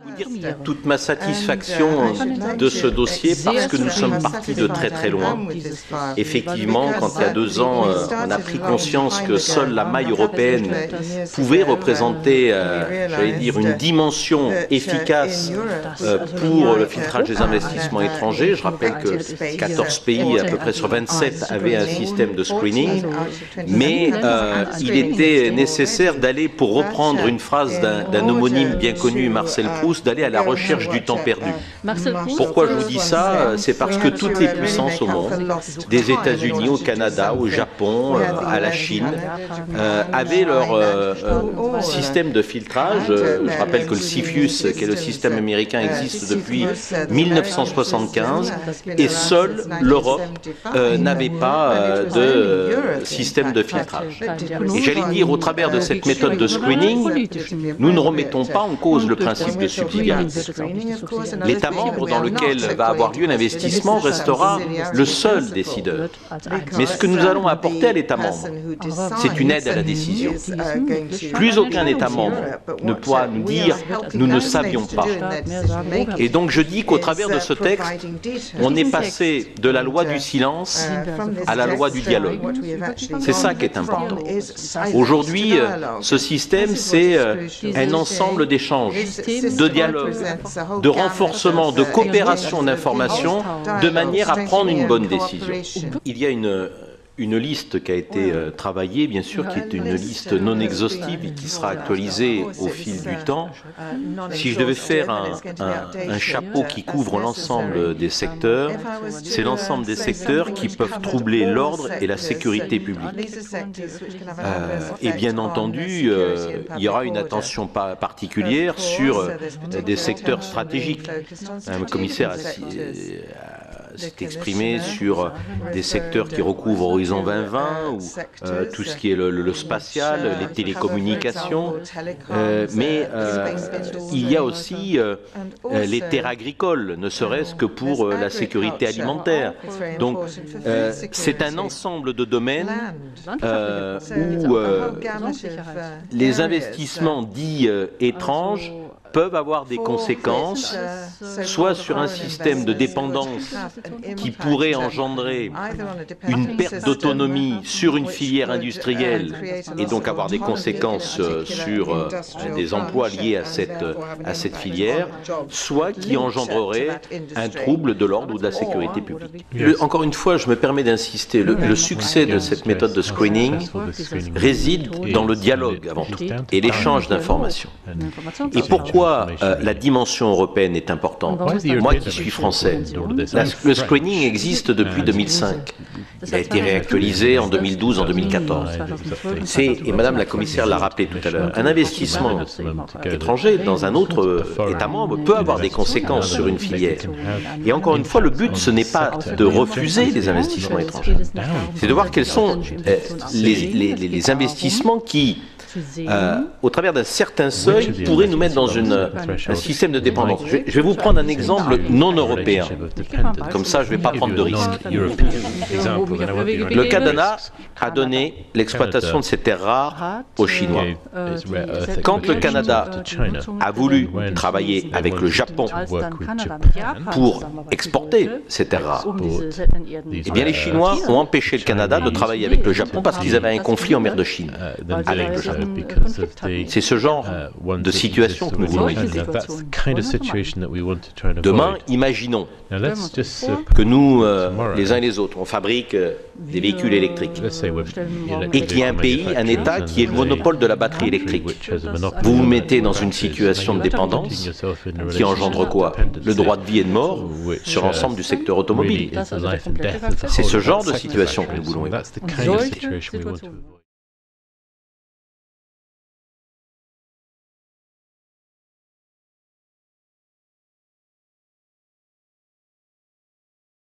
Vous dire toute ma satisfaction de ce dossier parce que nous sommes partis de très très loin. Effectivement, quand il y a 2 ans, on a pris conscience que seule la maille européenne pouvait représenter, j'allais dire, une dimension efficace pour le filtrage des investissements étrangers. Je rappelle que 14 pays, à peu près sur 27, avaient un système de screening, mais il était nécessaire d'aller, pour reprendre une phrase d'un homonyme bien connu, Marcel Proust, d'aller à la recherche du temps perdu. Pourquoi je vous dis ça? C'est parce que toutes les puissances au monde, des États-Unis au Canada, au Japon, à la Chine, avaient leur système de filtrage. Je rappelle que le CFIUS, qui est le système américain, existe depuis 1975 et seule l'Europe n'avait pas de système de filtrage. Et j'allais dire, au travers de cette méthode de screening, nous ne remettons pas en cause le principe de subsidiarité. L'État membre dans lequel va avoir lieu l'investissement restera le seul décideur. Mais ce que nous allons apporter à l'État membre, c'est une aide à la décision. Plus aucun État membre ne pourra nous dire « nous ne savions pas ». Et donc je dis qu'au travers de ce texte, on est passé de la loi du silence à la loi du dialogue. C'est ça qui est important. Aujourd'hui, ce système, c'est un ensemble d'échanges, de dialogues, de renforcement, de coopération d'information, de manière à prendre une bonne décision. Il y a une liste qui a été travaillée, bien sûr, qui est une liste non exhaustive et qui sera actualisée au fil du temps. Si je devais faire un chapeau qui couvre l'ensemble des secteurs, c'est l'ensemble des secteurs qui peuvent troubler l'ordre et la sécurité publique. Et bien entendu, il y aura une attention particulière sur des secteurs stratégiques. Le commissaire s'est exprimé sur des secteurs qui recouvrent Horizon 2020 ou tout ce qui est le spatial, les télécommunications, mais il y a aussi les terres agricoles, ne serait-ce que pour la sécurité alimentaire. Donc c'est un ensemble de domaines où les investissements dits étranges peuvent avoir des conséquences, soit sur un système de dépendance qui pourrait engendrer une perte d'autonomie sur une filière industrielle et donc avoir des conséquences sur des emplois liés à cette filière, soit qui engendrerait un trouble de l'ordre ou de la sécurité publique. Encore une fois, je me permets d'insister, le succès de cette méthode de screening réside dans le dialogue avant tout et l'échange d'informations. Et pourquoi la dimension européenne est importante? Moi qui suis français, le screening existe depuis 2005. Il a été réactualisé en 2012, en 2014. Et Madame la Commissaire l'a rappelé tout à l'heure, un investissement étranger dans un autre État membre peut avoir des conséquences sur une filière. Et encore une fois, le but, ce n'est pas de refuser les investissements étrangers, c'est de voir quels sont les investissements qui, au travers d'un certain seuil, pourrait nous mettre dans un système de dépendance. Je vais vous prendre un exemple non européen. Comme ça, je ne vais pas prendre de risques. Le Canada a donné l'exploitation de ces terres rares aux Chinois. Quand le Canada a voulu travailler avec le Japon pour exporter ces terres rares, eh bien les Chinois ont empêché le Canada de travailler avec le Japon parce qu'ils avaient un conflit en mer de Chine avec le Japon. C'est ce genre de situation que nous voulons éviter. Demain, imaginons que nous, les uns et les autres, on fabrique des véhicules électriques et qu'il y a un pays, un État qui est le monopole de la batterie électrique. Vous vous mettez dans une situation de dépendance qui engendre quoi? Le droit de vie et de mort sur l'ensemble du secteur automobile. C'est ce genre de situation que nous voulons éviter.